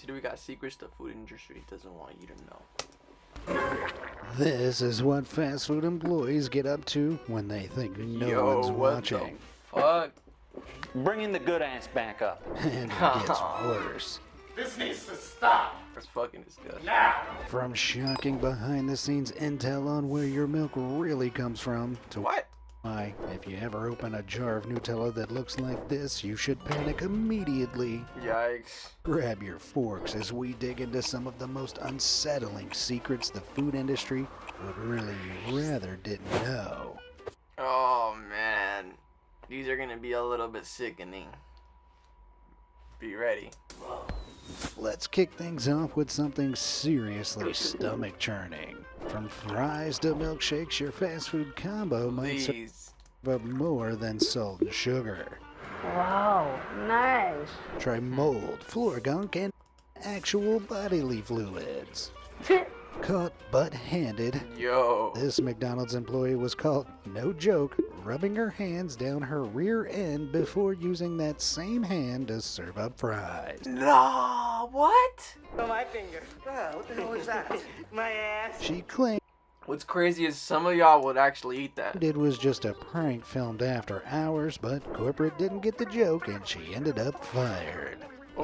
Today we got secrets the food industry doesn't want you to know. This is what fast food employees get up to when they think no one's watching. Fuck. Bringing the good ass back up. And it gets worse. This needs to stop. That's fucking disgusting. Now. From shocking behind-the-scenes intel on where your milk really comes from to What? why, if you ever open a jar of Nutella that looks like this, you should panic immediately. Yikes. Grab your forks as we dig into some of the most unsettling secrets the food industry would really rather didn't know. Oh man. These are gonna be a little bit sickening. Be ready. Let's kick things off with something seriously stomach-churning. From fries to milkshakes, your fast food combo might serve Please. up more than salt and sugar. Wow, nice. Try mold, floor gunk, and actual bodily fluids. Caught butt-handed, Yo. this McDonald's employee was caught, no joke, rubbing her hands down her rear end before using that same hand to serve up fries. Nah, what? Oh, my finger. Ah, what the hell is that? My ass. She claimed What's crazy is some of y'all would actually eat that. it was just a prank filmed after hours, but corporate didn't get the joke and she ended up fired.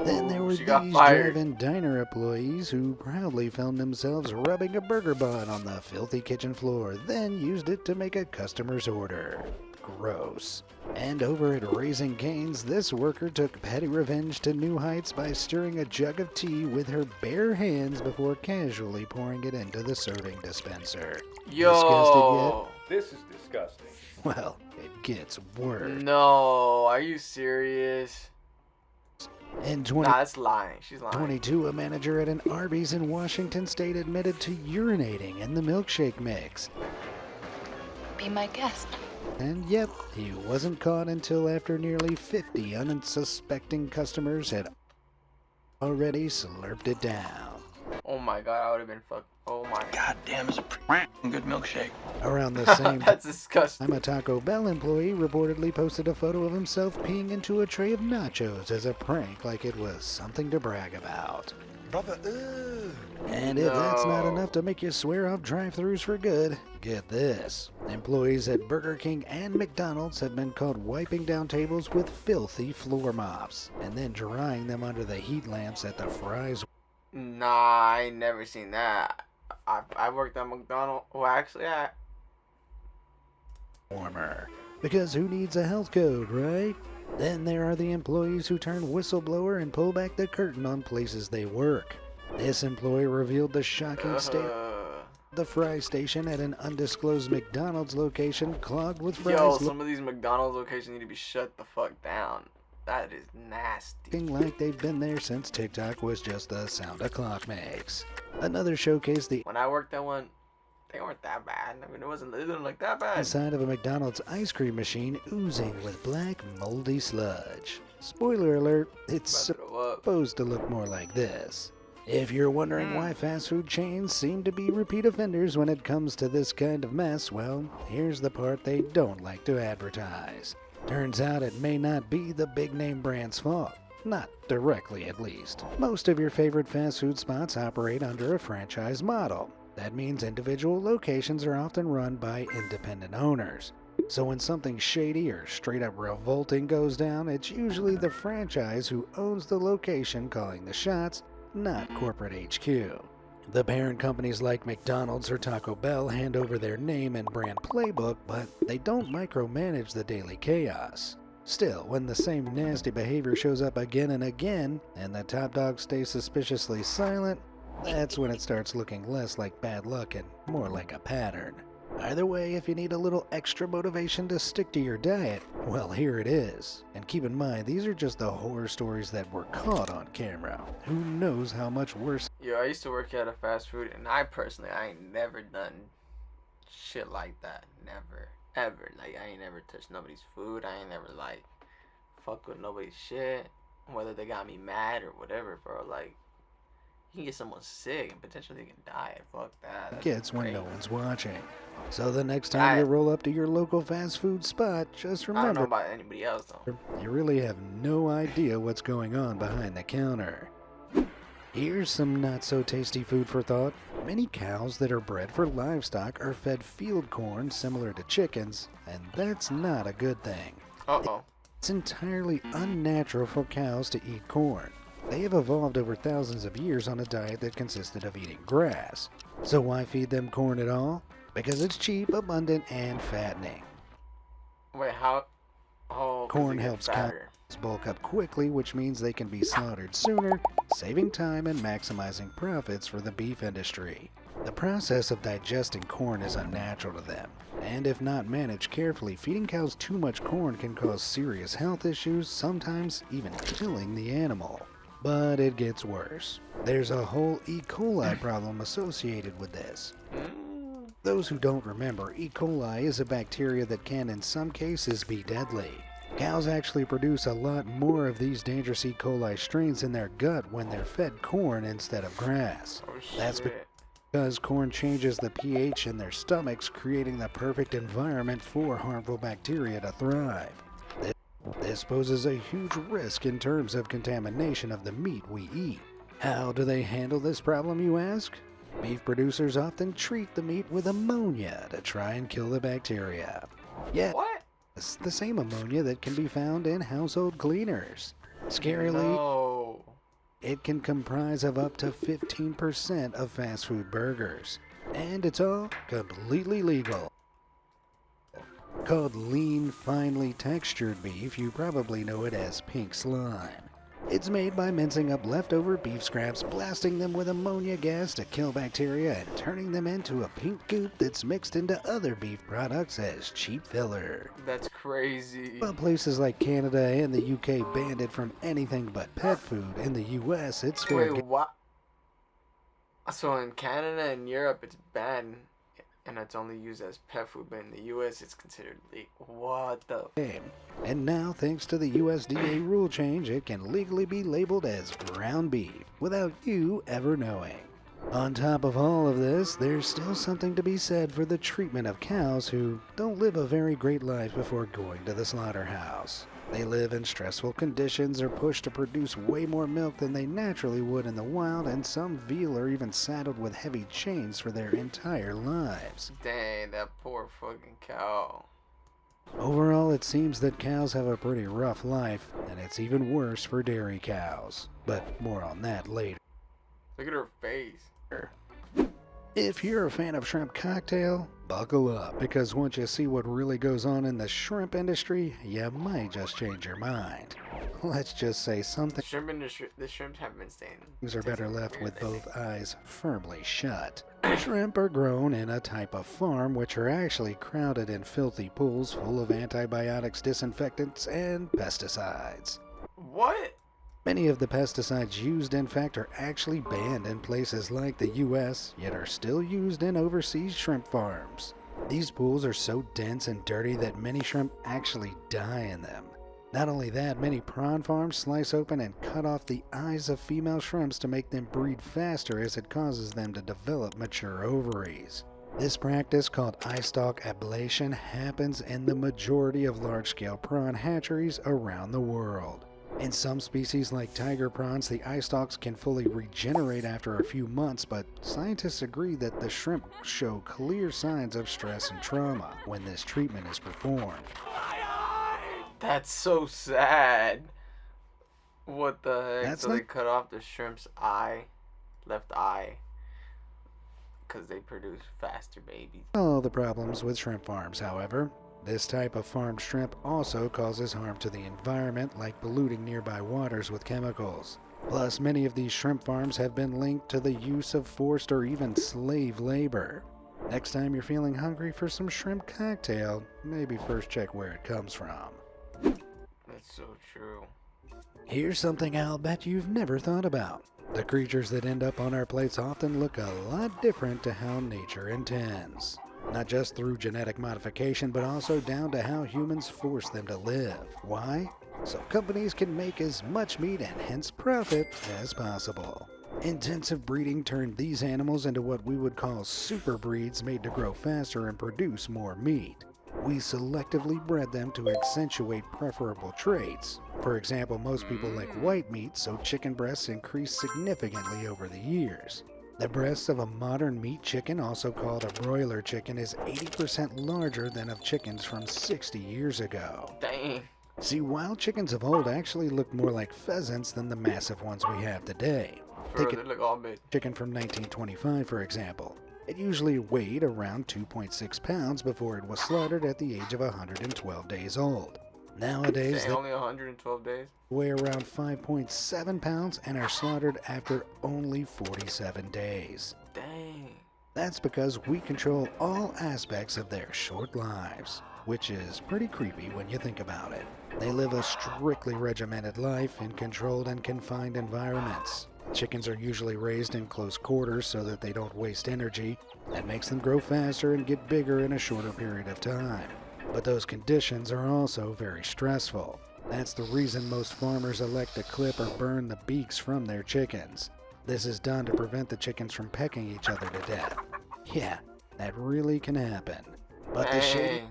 Then there were she got these fired. drive-in diner employees who proudly filmed themselves rubbing a burger bun on the filthy kitchen floor, then used it to make a customer's order. Gross. And over at Raising Cane's, this worker took petty revenge to new heights by stirring a jug of tea with her bare hands before casually pouring it into the serving dispenser. Yo. This is disgusting. Well, it gets worse. No, are you serious? In Nah, that's lying. She's lying. 2022, a manager at an Arby's in Washington State admitted to urinating in the milkshake mix. Be my guest. And yep, he wasn't caught until after nearly 50 unsuspecting customers had already slurped it down. Oh my god, I would have been fucked. Oh my god. God damn, it's a pretty good milkshake. Around the same That's disgusting. time, a Taco Bell employee reportedly posted a photo of himself peeing into a tray of nachos as a prank, like it was something to brag about. Brother, ugh. And if that's not No. enough to make you swear off drive-thrus for good, get this. Employees at Burger King and McDonald's have been caught wiping down tables with filthy floor mops and then drying them under the heat lamps at the fries Nah, I ain't never seen that. I worked at McDonald's. Well, actually, warmer. Because who needs a health code, right? Then there are the employees who turn whistleblower and pull back the curtain on places they work. This employee revealed the shocking state of the fry station at an undisclosed McDonald's location clogged with fries yo, some of these McDonald's locations need to be shut the fuck down. That is nasty. looking like they've been there since TikTok was just the sound a clock makes. Another showcased the When I worked at one, they weren't that bad. I mean, it didn't look that bad. inside of a McDonald's ice cream machine oozing with black moldy sludge. Spoiler alert, it's About to throw up. supposed to look more like this. If you're wondering why fast food chains seem to be repeat offenders when it comes to this kind of mess, well, here's the part they don't like to advertise. Turns out it may not be the big name brand's fault. Not directly, at least. Most of your favorite fast food spots operate under a franchise model. That means individual locations are often run by independent owners. So when something shady or straight up revolting goes down, it's usually the franchise who owns the location calling the shots, not corporate HQ. The parent companies like McDonald's or Taco Bell hand over their name and brand playbook, but they don't micromanage the daily chaos. Still, when the same nasty behavior shows up again and again, and the top dog stays suspiciously silent, that's when it starts looking less like bad luck and more like a pattern. Either way, if you need a little extra motivation to stick to your diet, well, here it is. And keep in mind, these are just the horror stories that were caught on camera. Who knows how much worse Yo, I used to work at a fast food, and I ain't never done shit like that. Never. Ever. Like, I ain't never touched nobody's food. I ain't never, like, fuck with nobody's shit. Whether they got me mad or whatever, bro. Like, you can get someone sick and potentially they can die. Fuck that. That's gets when no crazy. one's watching. So the next time you roll up to your local fast food spot, just I don't know remember, about anybody else, though. you really have no idea what's going on behind the counter. Here's some not so tasty food for thought. Many cows that are bred for livestock are fed field corn similar to chickens, and that's not a good thing. Uh-oh. It's entirely unnatural for cows to eat corn. They have evolved over thousands of years on a diet that consisted of eating grass. So why feed them corn at all? Because it's cheap, abundant, and fattening. Wait, how? Oh, 'cause Corn they get helps cows fatter. bulk up quickly, which means they can be slaughtered sooner, saving time and maximizing profits for the beef industry. The process of digesting corn is unnatural to them, and if not managed carefully, feeding cows too much corn can cause serious health issues, sometimes even killing the animal. But it gets worse. There's a whole E. coli problem associated with this. Those who don't remember, E. coli is a bacteria that can in some cases be deadly. Cows actually produce a lot more of these dangerous E. coli strains in their gut when they're fed corn instead of grass. Oh, That's shit. because corn changes the pH in their stomachs, creating the perfect environment for harmful bacteria to thrive. This poses a huge risk in terms of contamination of the meat we eat. How do they handle this problem, you ask? Beef producers often treat the meat with ammonia to try and kill the bacteria. Yes, What? the same ammonia that can be found in household cleaners. Scarily, No. it can comprise of up to 15% of fast food burgers. And it's all completely legal. Called lean, finely textured beef, you probably know it as pink slime. It's made by mincing up leftover beef scraps, blasting them with ammonia gas to kill bacteria, and turning them into a pink goop that's mixed into other beef products as cheap filler. That's crazy. While places like Canada and the UK banned it from anything but pet food, in the US it's fair Wait, what? So in Canada and Europe, it's banned, and it's only used as pet food, but in the U.S., it's considered legal. What the? game. And now, thanks to the USDA rule change, it can legally be labeled as ground beef without you ever knowing. On top of all of this, there's still something to be said for the treatment of cows who don't live a very great life before going to the slaughterhouse. They live in stressful conditions, are pushed to produce way more milk than they naturally would in the wild, and some veal are even saddled with heavy chains for their entire lives. Dang, that poor fucking cow. Overall, it seems that cows have a pretty rough life, and it's even worse for dairy cows. But more on that later. Look at her face. If you're a fan of shrimp cocktail, buckle up, because once you see what really goes on in the shrimp industry, you might just change your mind. Let's just say something. The shrimps have been staying. Things are better left weird with lately. both eyes firmly shut. Shrimp are grown in a type of farm which are actually crowded in filthy pools full of antibiotics, disinfectants, and pesticides. What? Many of the pesticides used, in fact, are actually banned in places like the US, yet are still used in overseas shrimp farms. These pools are so dense and dirty that many shrimp actually die in them. Not only that, many prawn farms slice open and cut off the eyes of female shrimps to make them breed faster, as it causes them to develop mature ovaries. This practice, called eye stalk ablation, happens in the majority of large-scale prawn hatcheries around the world. In some species like tiger prawns, the eye stalks can fully regenerate after a few months, but scientists agree that the shrimp show clear signs of stress and trauma when this treatment is performed. That's so sad. What the heck? That's So they not- cut off the shrimp's left eye, because they produce faster babies. All the problems with shrimp farms, however. This type of farmed shrimp also causes harm to the environment, like polluting nearby waters with chemicals. Plus, many of these shrimp farms have been linked to the use of forced or even slave labor. Next time you're feeling hungry for some shrimp cocktail, maybe first check where it comes from. That's so true. Here's something I'll bet you've never thought about. The creatures that end up on our plates often look a lot different to how nature intends. Not just through genetic modification, but also down to how humans force them to live. Why? So companies can make as much meat and hence profit as possible. Intensive breeding turned these animals into what we would call super breeds, made to grow faster and produce more meat. We selectively bred them to accentuate preferable traits. For example, most people like white meat, so chicken breasts increase significantly over the years. The breast of a modern meat chicken, also called a broiler chicken, is 80% larger than of chickens from 60 years ago. Dang. See, wild chickens of old actually looked more like pheasants than the massive ones we have today. For Take real, they look all big. chicken from 1925, for example. It usually weighed around 2.6 pounds before it was slaughtered at the age of 112 days old. Nowadays, Dang, they only 112 days? weigh around 5.7 pounds and are slaughtered after only 47 days. Dang. That's because we control all aspects of their short lives, which is pretty creepy when you think about it. They live a strictly regimented life in controlled and confined environments. Chickens are usually raised in close quarters so that they don't waste energy. That makes them grow faster and get bigger in a shorter period of time. But those conditions are also very stressful. That's the reason most farmers elect to clip or burn the beaks from their chickens. This is done to prevent the chickens from pecking each other to death. Yeah, that really can happen. But the shady Dang.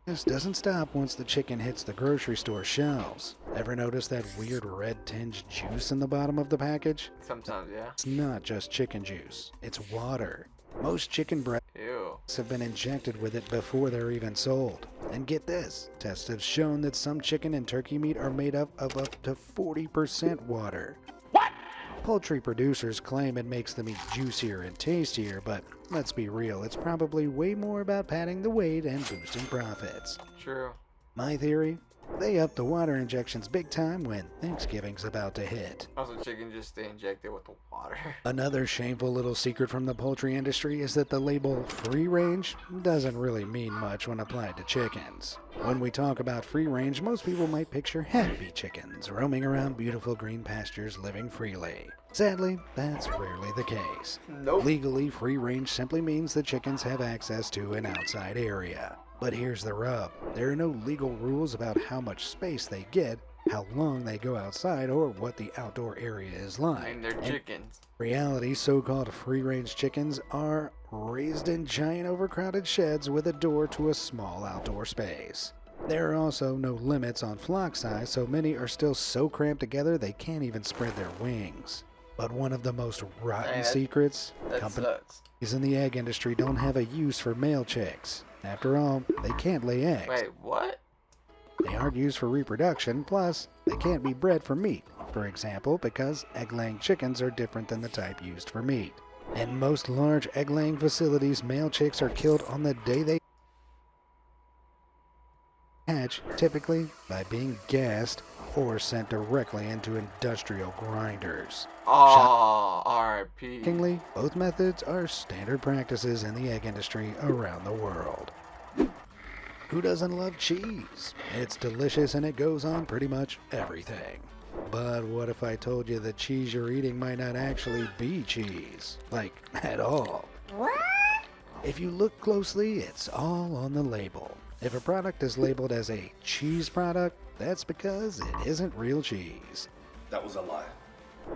this doesn't stop once the chicken hits the grocery store shelves. Ever notice that weird red tinged juice in the bottom of the package? Sometimes, yeah. It's not just chicken juice, it's water. Most chicken breasts Ew. have been injected with it before they're even sold. And get this, tests have shown that some chicken and turkey meat are made up of up to 40% water. What? Poultry producers claim it makes the meat juicier and tastier, but let's be real, it's probably way more about padding the weight and boosting profits. True. My theory? They up the water injections big time when Thanksgiving's about to hit. Also, chicken just stay injected with the water. Another shameful little secret from the poultry industry is that the label free range doesn't really mean much when applied to chickens. When we talk about free range, most people might picture happy chickens roaming around beautiful green pastures living freely. Sadly, that's rarely the case. Nope. Legally, free range simply means the chickens have access to an outside area. But here's the rub. There are no legal rules about how much space they get, how long they go outside, or what the outdoor area is like. And they're chickens. In reality, so-called free-range chickens are raised in giant overcrowded sheds with a door to a small outdoor space. There are also no limits on flock size, so many are still so cramped together they can't even spread their wings. But one of the most rotten Dang, secrets, That companies sucks. in the egg industry don't have a use for male chicks. After all, they can't lay eggs. Wait, what? They aren't used for reproduction, plus they can't be bred for meat, for example, because egg-laying chickens are different than the type used for meat. In most large egg-laying facilities, male chicks are killed on the day they hatch, typically by being gassed or sent directly into industrial grinders. Oh, R.I.P. Shockingly, both methods are standard practices in the egg industry around the world. Who doesn't love cheese? It's delicious and it goes on pretty much everything. But what if I told you the cheese you're eating might not actually be cheese? Like, at all. What? If you look closely, it's all on the label. If a product is labeled as a cheese product, that's because it isn't real cheese. That was a lie.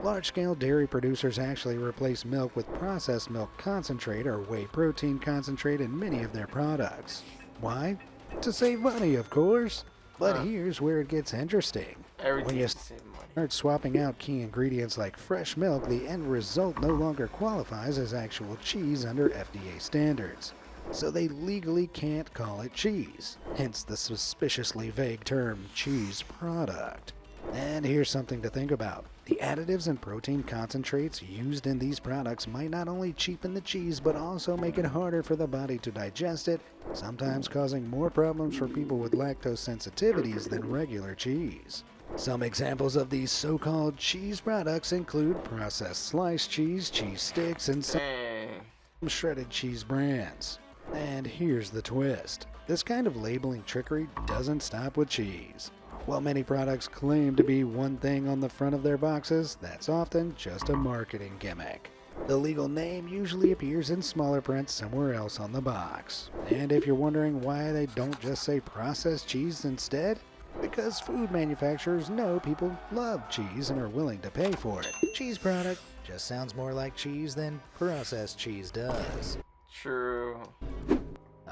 Large-scale dairy producers actually replace milk with processed milk concentrate or whey protein concentrate in many of their products. Why? To save money, of course. But here's where it gets interesting. Everything you is the same money. Start swapping out key ingredients like fresh milk, the end result no longer qualifies as actual cheese under FDA standards. So they legally can't call it cheese, hence the suspiciously vague term cheese product. And here's something to think about. The additives and protein concentrates used in these products might not only cheapen the cheese, but also make it harder for the body to digest it, sometimes causing more problems for people with lactose sensitivities than regular cheese. Some examples of these so-called cheese products include processed sliced cheese, cheese sticks, and some Dang. shredded cheese brands. And here's the twist. This kind of labeling trickery doesn't stop with cheese. While many products claim to be one thing on the front of their boxes, that's often just a marketing gimmick. The legal name usually appears in smaller print somewhere else on the box. And if you're wondering why they don't just say processed cheese instead, because food manufacturers know people love cheese and are willing to pay for it. Cheese product just sounds more like cheese than processed cheese does. True.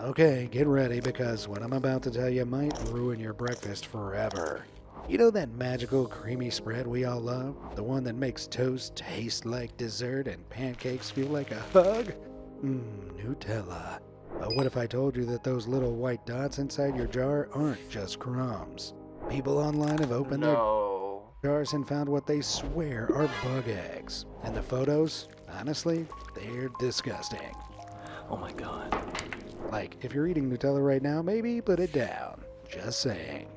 Okay, get ready because what I'm about to tell you might ruin your breakfast forever. You know that magical creamy spread we all love? The one that makes toast taste like dessert and pancakes feel like a hug? Nutella. But what if I told you that those little white dots inside your jar aren't just crumbs? People online have opened their No. jars and found what they swear are bug eggs. And the photos, honestly, they're disgusting. Oh my god. Like, if you're eating Nutella right now, maybe put it down. Just saying.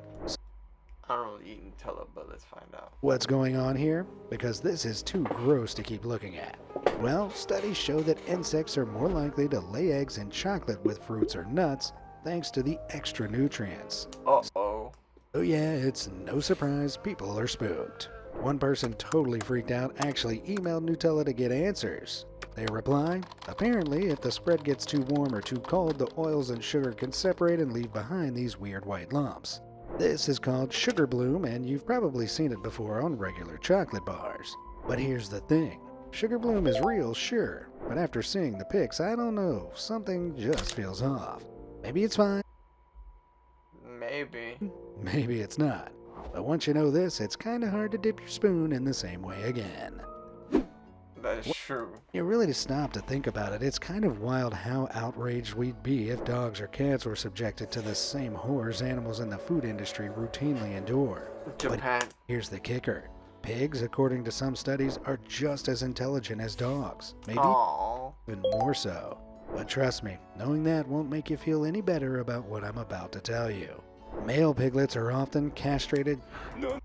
I don't really eat Nutella, but let's find out. What's going on here? Because this is too gross to keep looking at. Well, studies show that insects are more likely to lay eggs in chocolate with fruits or nuts thanks to the extra nutrients. Uh-oh. Oh yeah, it's no surprise people are spooked. One person totally freaked out actually emailed Nutella to get answers. Their reply? Apparently, if the spread gets too warm or too cold, the oils and sugar can separate and leave behind these weird white lumps. This is called sugar bloom, and you've probably seen it before on regular chocolate bars. But here's the thing. Sugar bloom is real, sure, but after seeing the pics, I don't know, something just feels off. Maybe it's fine, Maybe. maybe it's not. But once you know this, it's kinda hard to dip your spoon in the same way again. That is true. You really to stop to think about it, it's kind of wild how outraged we'd be if dogs or cats were subjected to the same horrors animals in the food industry routinely endure. Japan. Here's the kicker. Pigs, according to some studies, are just as intelligent as dogs. Maybe Aww. even more so. But trust me, knowing that won't make you feel any better about what I'm about to tell you. Male piglets are often castrated No.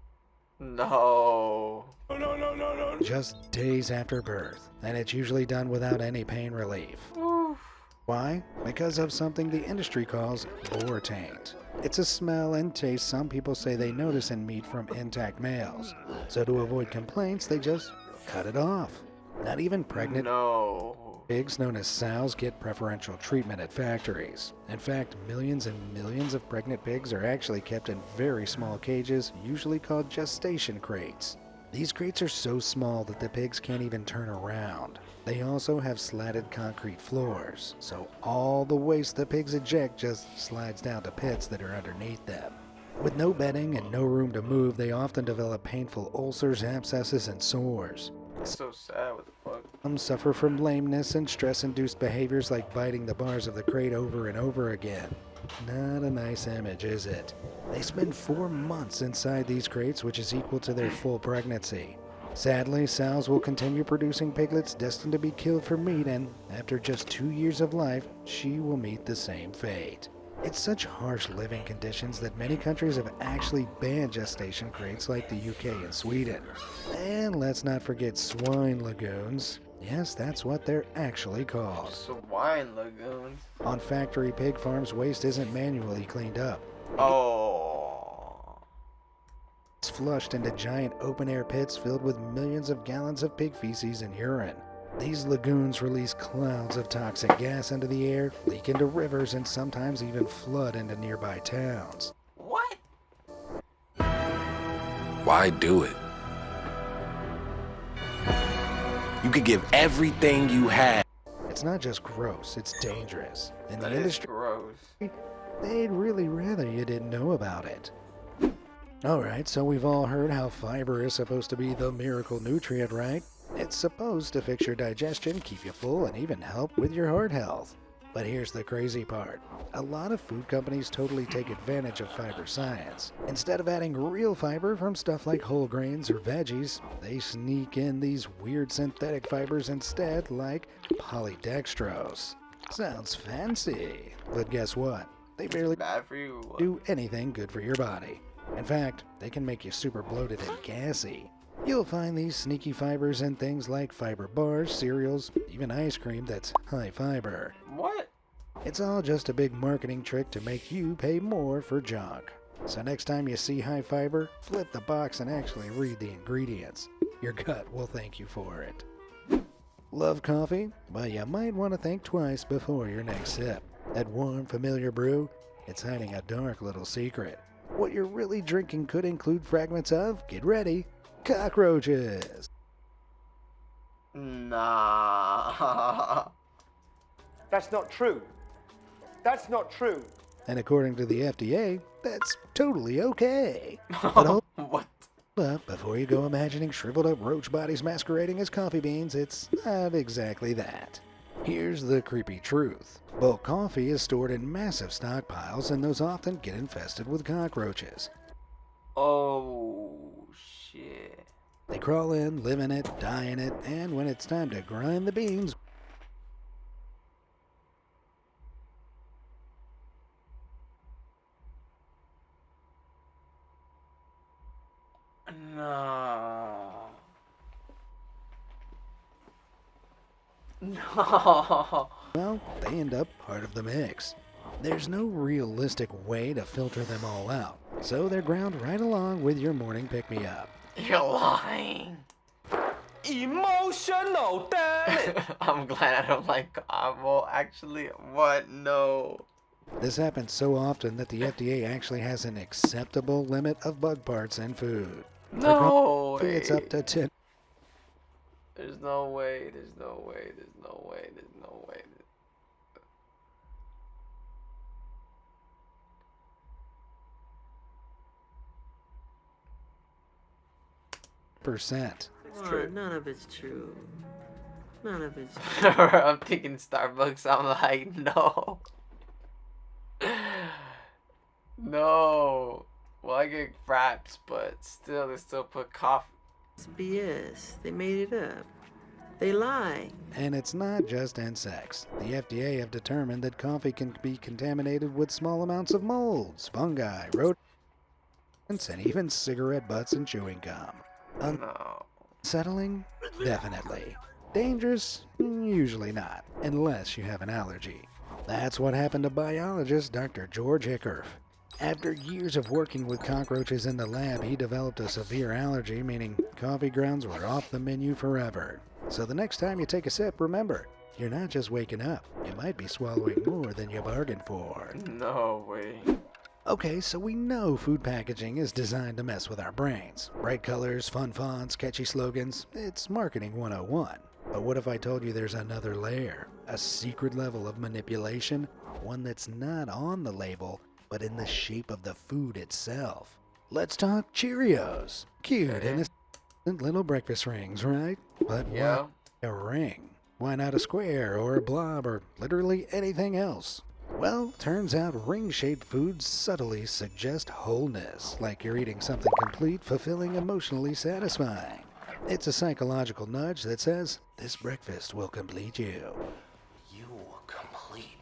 just days after birth, and it's usually done without any pain relief. Oof. Why? Because of something the industry calls boar taint. It's a smell and taste some people say they notice in meat from intact males. So to avoid complaints, they just cut it off. Not even pregnant No. pigs known as sows get preferential treatment at factories. In fact, millions and millions of pregnant pigs are actually kept in very small cages, usually called gestation crates. These crates are so small that the pigs can't even turn around. They also have slatted concrete floors, so all the waste the pigs eject just slides down to pits that are underneath them. With no bedding and no room to move, they often develop painful ulcers, abscesses, and sores. It's so sad. What the fuck? Some suffer from lameness and stress-induced behaviors like biting the bars of the crate over and over again. Not a nice image, is it? They spend 4 months inside these crates, which is equal to their full pregnancy. Sadly, sows will continue producing piglets destined to be killed for meat, and after just 2 years of life, she will meet the same fate. It's such harsh living conditions that many countries have actually banned gestation crates like the UK and Sweden. And let's not forget swine lagoons. Yes, that's what they're actually called. Swine lagoons. On factory pig farms, waste isn't manually cleaned up. Oh. It's flushed into giant open-air pits filled with millions of gallons of pig feces and urine. These lagoons release clouds of toxic gas into the air, leak into rivers, and sometimes even flood into nearby towns. What? Why do it? You could give everything you have. It's not just gross, it's dangerous. In the That is industry, gross. they'd really rather you didn't know about it. Alright, so we've all heard how fiber is supposed to be the miracle nutrient, right? It's supposed to fix your digestion, keep you full, and even help with your heart health. But here's the crazy part. A lot of food companies totally take advantage of fiber science. Instead of adding real fiber from stuff like whole grains or veggies, they sneak in these weird synthetic fibers instead, like polydextrose. Sounds fancy, but guess what? They barely Bad for you. do anything good for your body. In fact, they can make you super bloated and gassy. You'll find these sneaky fibers in things like fiber bars, cereals, even ice cream that's high fiber. What? It's all just a big marketing trick to make you pay more for junk. So next time you see high fiber, flip the box and actually read the ingredients. Your gut will thank you for it. Love coffee? Well, you might want to think twice before your next sip. That warm, familiar brew, it's hiding a dark little secret. What you're really drinking could include fragments of, get ready, cockroaches. Nah. That's not true. That's not true. And according to the FDA, that's totally okay. But hold What? up, before you go imagining shriveled up roach bodies masquerading as coffee beans, it's not exactly that. Here's the creepy truth. Bulk coffee is stored in massive stockpiles, and those often get infested with cockroaches. Oh shit. They crawl in, live in it, die in it, and when it's time to grind the beans, No. No. well, they end up part of the mix. There's no realistic way to filter them all out, so they're ground right along with your morning pick-me-up. You're lying. Emotional, damn it! I'm glad I don't like well, actually, what? No. This happens so often that the FDA actually has an acceptable limit of bug parts in food. No way. It's up to 10. There's no way. There's no way. There's no way. There's no way. %. Oh, none of it's true. None of it's true. I'm thinking Starbucks. I'm like, no. No. Well, I get fraps, but still, they still put coffee. It's BS. They made it up. They lie. And it's not just insects. The FDA have determined that coffee can be contaminated with small amounts of molds, fungi, rodents, and even cigarette butts and chewing gum. No. Unsettling? Definitely. Dangerous? Usually not, unless you have an allergy. That's what happened to biologist Dr. George Hickerf. After years of working with cockroaches in the lab, he developed a severe allergy, meaning coffee grounds were off the menu forever. So the next time you take a sip, remember, you're not just waking up. You might be swallowing more than you bargained for. No way. Okay, so we know food packaging is designed to mess with our brains. Bright colors, fun fonts, catchy slogans. It's marketing 101. But what if I told you there's another layer? A secret level of manipulation? One that's not on the label, but in the shape of the food itself. Let's talk Cheerios. Cute, innocent little breakfast rings, right? But Yeah. why a ring? Why not a square or a blob or literally anything else? Well, turns out ring-shaped foods subtly suggest wholeness, like you're eating something complete, fulfilling, emotionally satisfying. It's a psychological nudge that says, this breakfast will complete you. You will complete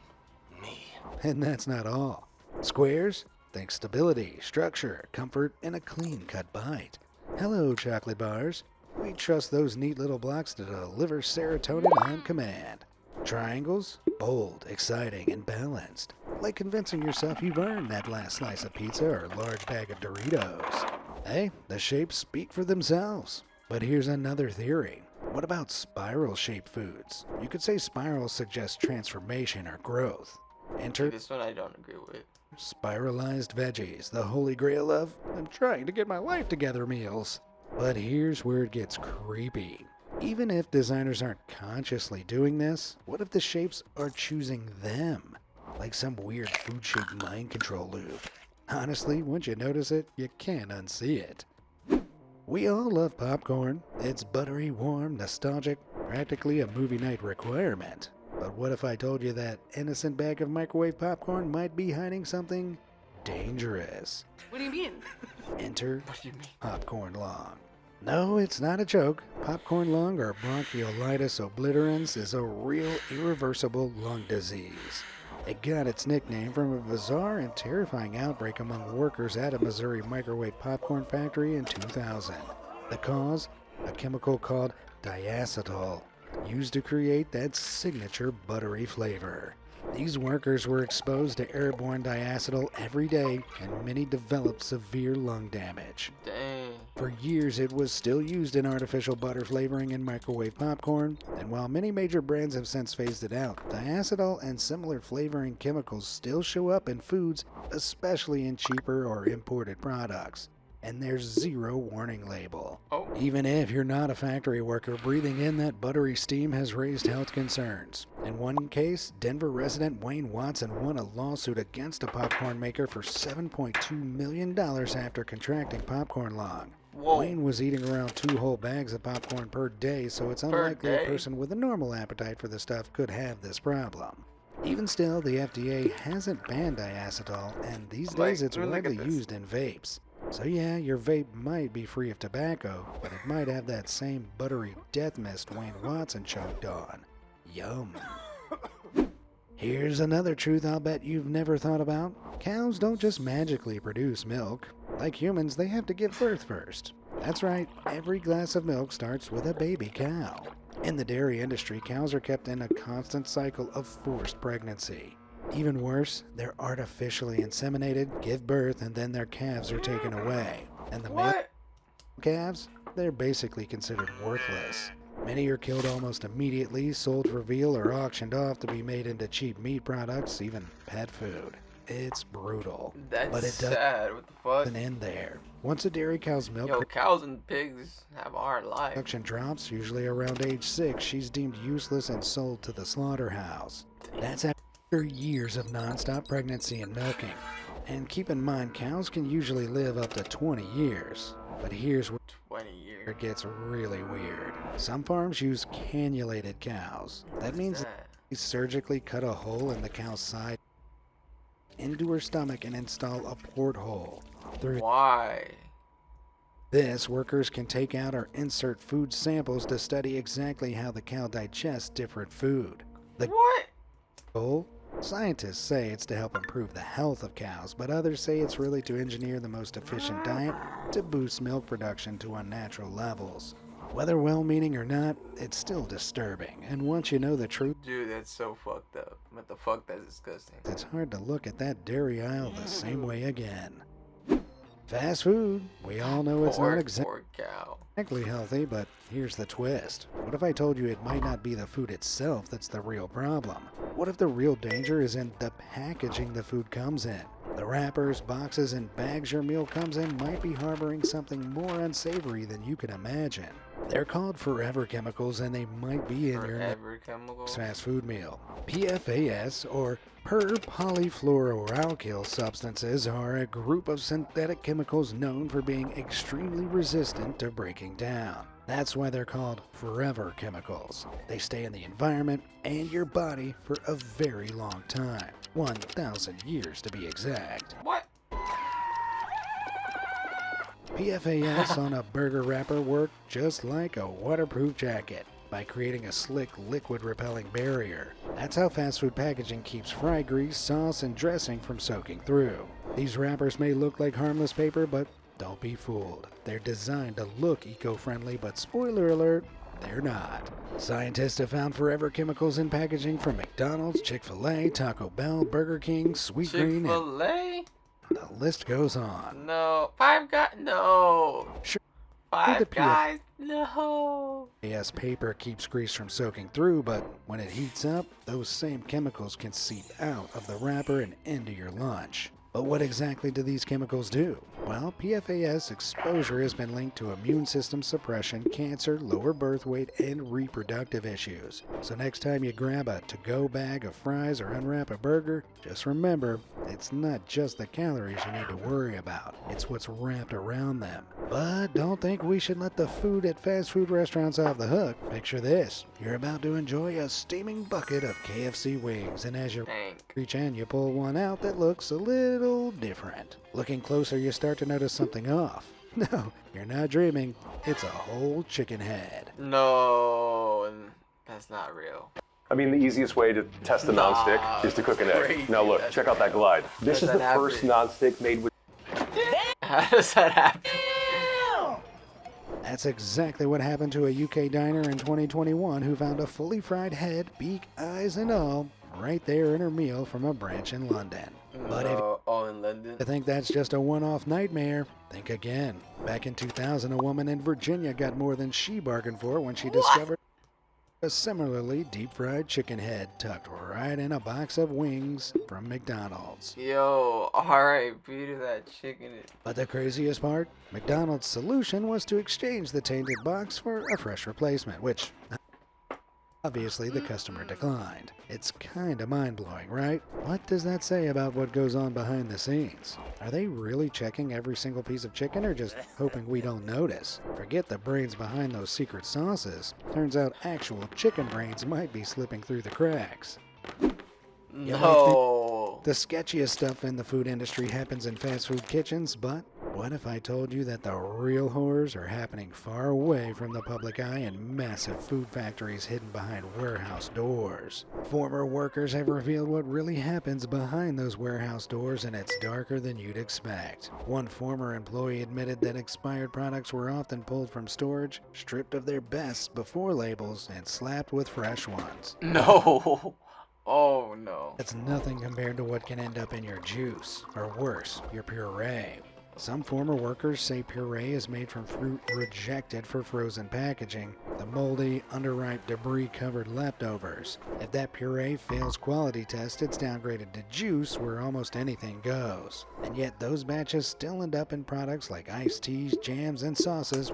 me. And that's not all. Squares? Think stability, structure, comfort, and a clean-cut bite. Hello, chocolate bars. We trust those neat little blocks to deliver serotonin on command. Triangles? Bold, exciting, and balanced. Like convincing yourself you've earned that last slice of pizza or large bag of Doritos. Hey, the shapes speak for themselves. But here's another theory. What about spiral-shaped foods? You could say spirals suggest transformation or growth. Enter This one I don't agree with. spiralized veggies, the holy grail of I'm trying to get my life together meals. But here's where it gets creepy. Even if designers aren't consciously doing this, what if the shapes are choosing them? Like some weird food-shaped mind control loop. Honestly, once you notice it, you can't unsee it. We all love popcorn. It's buttery, warm, nostalgic, practically a movie night requirement. But what if I told you that innocent bag of microwave popcorn might be hiding something dangerous? What do you mean? Enter What do you mean? popcorn lung. No, it's not a joke. Popcorn lung, or bronchiolitis obliterans, is a real irreversible lung disease. It got its nickname from a bizarre and terrifying outbreak among workers at a Missouri microwave popcorn factory in 2000. The cause? A chemical called diacetyl, used to create that signature buttery flavor. These workers were exposed to airborne diacetyl every day, and many developed severe lung damage. Dang. For years, it was still used in artificial butter flavoring in microwave popcorn, and while many major brands have since phased it out, diacetyl and similar flavoring chemicals still show up in foods, especially in cheaper or imported products. and there's zero warning label. Oh. Even if you're not a factory worker, breathing in that buttery steam has raised health concerns. In one case, Denver resident Wayne Watson won a lawsuit against a popcorn maker for $7.2 million after contracting popcorn lung. Whoa. Wayne was eating around 2 whole bags of popcorn per day, so it's Per unlikely day? a person with a normal appetite for the stuff could have this problem. Even still, the FDA hasn't banned diacetyl, and these days it's look at widely this. used in vapes. So yeah, your vape might be free of tobacco, but it might have that same buttery death mist Wayne Watson choked on. Yum. Here's another truth I'll bet you've never thought about. Cows don't just magically produce milk. Like humans, they have to give birth first. That's right, every glass of milk starts with a baby cow. In the dairy industry, cows are kept in a constant cycle of forced pregnancy. Even worse, they're artificially inseminated, give birth, and then their calves are taken away. And the male What? calves, they're basically considered worthless. Many are killed almost immediately, sold for veal, or auctioned off to be made into cheap meat products, even pet food. It's brutal. That's but it doesn't sad. What the fuck? end there. Once a dairy cow's milk Yo, cows and pigs have a hard life. production drops, usually around age 6, she's deemed useless and sold to the slaughterhouse. That's after years of non-stop pregnancy and milking. And keep in mind, cows can usually live up to 20 years. But here's where 20 years. it gets really weird. Some farms use cannulated cows. That means That. they surgically cut a hole in the cow's side into her stomach and install a porthole. Through Why? this, workers can take out or insert food samples to study exactly how the cow digests different food. The What? goal? Scientists say it's to help improve the health of cows, but others say it's really to engineer the most efficient diet to boost milk production to unnatural levels. Whether well-meaning or not, it's still disturbing, and once you know the truth, Dude, that's so fucked up. What the fuck? That's disgusting. it's hard to look at that dairy aisle the same way again. Fast food, we all know it's not Poor cow. exactly healthy, but here's the twist. What if I told you it might not be the food itself that's the real problem? What if the real danger is in the packaging the food comes in? The wrappers, boxes, and bags your meal comes in might be harboring something more unsavory than you can imagine. They're called forever chemicals, and they might be in your Forever chemicals. fast food meal. PFAS, or perpolyfluoroalkyl substances, are a group of synthetic chemicals known for being extremely resistant to breaking down. That's why they're called forever chemicals. They stay in the environment and your body for a very long time. 1,000 years to be exact. What? PFAS on a burger wrapper worked just like a waterproof jacket by creating a slick liquid repelling barrier. That's how fast food packaging keeps fry grease, sauce, and dressing from soaking through. These wrappers may look like harmless paper, but don't be fooled. They're designed to look eco-friendly, but spoiler alert, they're not. Scientists have found forever chemicals in packaging from McDonald's, Chick-fil-A, Taco Bell, Burger King, Sweet Green, and Chick-fil-A? the list goes on. No. Five Guys? No. Sure, Five the PF Guys? No. Yes, paper keeps grease from soaking through, but when it heats up, those same chemicals can seep out of the wrapper and into your lunch. But what exactly do these chemicals do? Well, PFAS exposure has been linked to immune system suppression, cancer, lower birth weight, and reproductive issues. So next time you grab a to-go bag of fries or unwrap a burger, just remember, it's not just the calories you need to worry about, it's what's wrapped around them. But don't think we should let the food at fast food restaurants off the hook. Picture this. You're about to enjoy a steaming bucket of KFC wings, and as you Tank. reach in, you pull one out that looks a little different. Looking closer, you start to notice something off. No, you're not dreaming. It's a whole chicken head. No. That's not real. I mean, the easiest way to test a Nah, nonstick is to cook an egg. crazy. Now look, That's check out that glide. This is Doesn't the first happen. nonstick made with How does that happen? That's exactly what happened to a UK diner in 2021 who found a fully fried head, beak, eyes, and all right there in her meal from a branch in London. But if No. Oh, in London? you think that's just a one-off nightmare, think again. Back in 2000, a woman in Virginia got more than she bargained for when she discovered A similarly deep-fried chicken head tucked right in a box of wings from McDonald's. Yo, R.I.P. to that chicken. But the craziest part? McDonald's solution was to exchange the tainted box for a fresh replacement, which obviously the customer declined. It's kinda mind-blowing, right? What does that say about what goes on behind the scenes? Are they really checking every single piece of chicken or just hoping we don't notice? Forget the brains behind those secret sauces. Turns out actual chicken brains might be slipping through the cracks. No. The sketchiest stuff in the food industry happens in fast food kitchens, but what if I told you that the real horrors are happening far away from the public eye in massive food factories hidden behind warehouse doors? Former workers have revealed what really happens behind those warehouse doors, and it's darker than you'd expect. One former employee admitted that expired products were often pulled from storage, stripped of their best before labels, and slapped with fresh ones. No. Oh no. That's nothing compared to what can end up in your juice, or worse, your puree. Some former workers say puree is made from fruit rejected for frozen packaging, the moldy, underripe, debris-covered leftovers. If that puree fails quality test, it's downgraded to juice where almost anything goes. And yet those batches still end up in products like iced teas, jams, and sauces.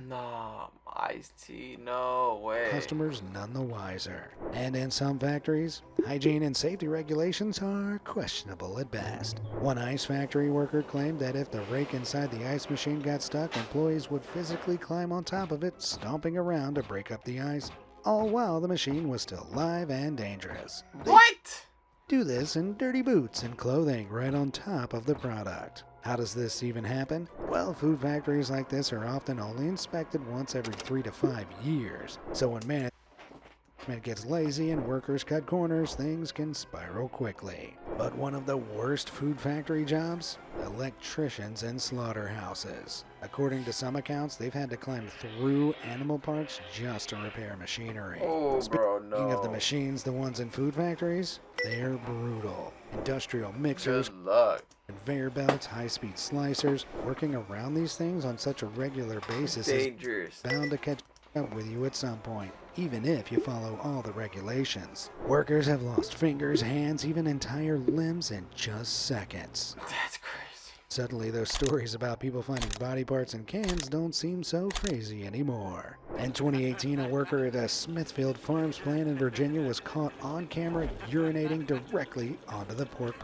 Nah, iced tea, no way. Customers none the wiser. And in some factories, hygiene and safety regulations are questionable at best. One ice factory worker claimed that if the rake inside the ice machine got stuck, employees would physically climb on top of it, stomping around to break up the ice, all while the machine was still live and dangerous. What? Do this in dirty boots and clothing right on top of the product. How does this even happen? Well, food factories like this are often only inspected once every 3 to 5 years. So when management gets lazy and workers cut corners, things can spiral quickly. But one of the worst food factory jobs? Electricians in slaughterhouses. According to some accounts, they've had to climb through animal parts just to repair machinery. Oh, bro, no. Speaking of the machines, the ones in food factories, they're brutal. Industrial mixers, Good luck. conveyor belts, high-speed slicers. Working around these things on such a regular basis is Dangerous. bound to catch up with you at some point, even if you follow all the regulations. Workers have lost fingers, hands, even entire limbs in just seconds. That's crazy. Suddenly, those stories about people finding body parts in cans don't seem so crazy anymore. In 2018, a worker at a Smithfield Farms plant in Virginia was caught on camera urinating directly onto the pork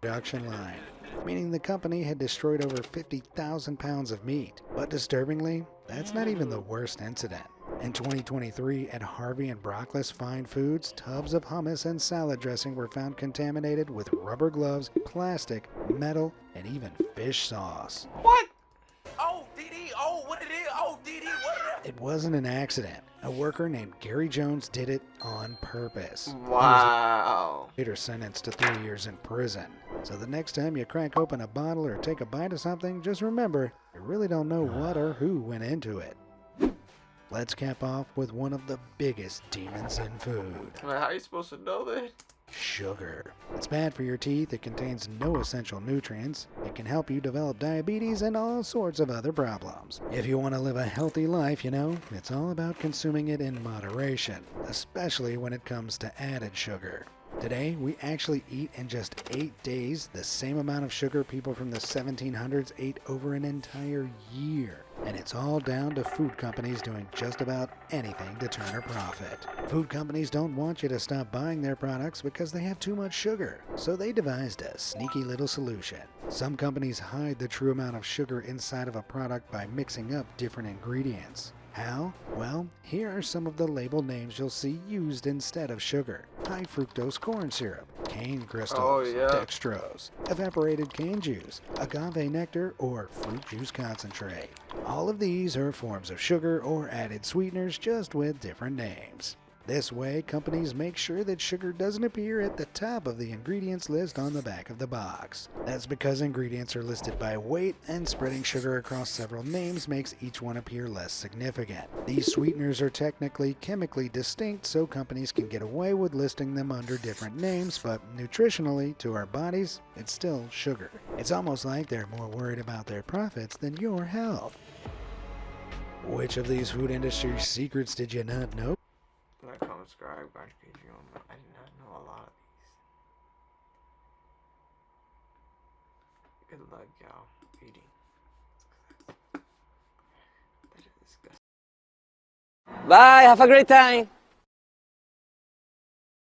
production line, meaning the company had destroyed over 50,000 pounds of meat. But disturbingly, that's not even the worst incident. In 2023, at Harvey and Brockles Fine Foods, tubs of hummus and salad dressing were found contaminated with rubber gloves, plastic, metal, and even fish sauce. What? Oh, DD, oh, what it is? Oh, DD, what it is? It wasn't an accident. A worker named Gary Jones did it on purpose. Wow. Later sentenced to 3 years in prison. So the next time you crack open a bottle or take a bite of something, just remember, you really don't know what or who went into it. Let's cap off with one of the biggest demons in food. Man, how are you supposed to know that? Sugar. It's bad for your teeth, it contains no essential nutrients, it can help you develop diabetes and all sorts of other problems. If you want to live a healthy life, you know, it's all about consuming it in moderation, especially when it comes to added sugar. Today, we actually eat in just 8 days the same amount of sugar people from the 1700s ate over an entire year. And it's all down to food companies doing just about anything to turn a profit. Food companies don't want you to stop buying their products because they have too much sugar. So they devised a sneaky little solution. Some companies hide the true amount of sugar inside of a product by mixing up different ingredients. How? Well, here are some of the label names you'll see used instead of sugar. High fructose corn syrup, cane crystals, dextrose, evaporated cane juice, agave nectar, or fruit juice concentrate. All of these are forms of sugar or added sweeteners, just with different names. This way, companies make sure that sugar doesn't appear at the top of the ingredients list on the back of the box. That's because ingredients are listed by weight, and spreading sugar across several names makes each one appear less significant. These sweeteners are technically chemically distinct, so companies can get away with listing them under different names, but nutritionally, to our bodies, it's still sugar. It's almost like they're more worried about their profits than your health. Which of these food industry secrets did you not know? Like, comment, subscribe, watch Patreon. I did not know a lot of these. Good luck, y'all, eating. That is disgusting. Bye, have a great time.